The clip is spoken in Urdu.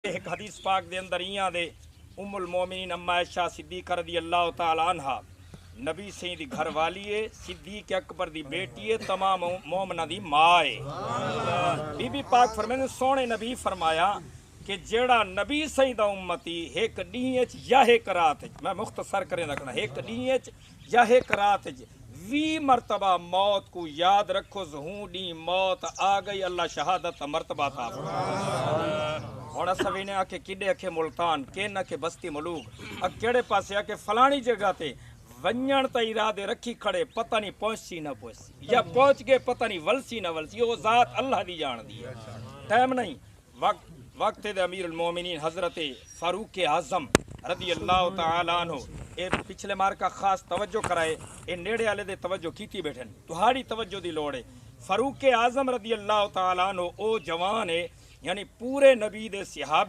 ایک حدیث پاک دے اندر ایاں دے ام المومنین اما عائشہ صدیقہ رضی اللہ تعالی عنہ نبی سیں دی گھر والی ہے، صدیق اکبر دی بیٹی ہے، تمام مومنہ دی ماں ہے۔ بی بی پاک فرمائیں سونے نبی فرمایا کہ جیڑا نبی سیں دا امتی ایک ڈیںچ یا ایک رات میں مختصر کریں رکھنا ایک ڈیںچ یا ایک رات 20 مرتبہ موت کو یاد رکھو زہوں ڈی موت آ گئی اللہ شہادت مرتبہ تھا ہوں سوینے آ کے کڈے اکھے ملتان کین کے بستی ملوک کیڑے پاسے آ کے فلانی جگہ تے ونجن تا ارادے رکھی کھڑے پتہ نہیں پہنچی نہ پہنچی یا پہنچ گئے پتہ نہیں ولسی نہ ولسی وہ ذات اللہ دی جان دی ہے ٹائم نہیں وقت دے امیر المومنین حضرت فاروق اعظم رضی اللہ تعالی عنہ اے پچھلے مار کا خاص توجہ کرائے اے نیڑے والے دے توجہ کیتی بیٹھن تہاڑی توجہ دی لوڑ ہے فاروق اعظم رضی اللہ تعالی عنہ او جوان ہے یعنی پورے نبی دے صحابی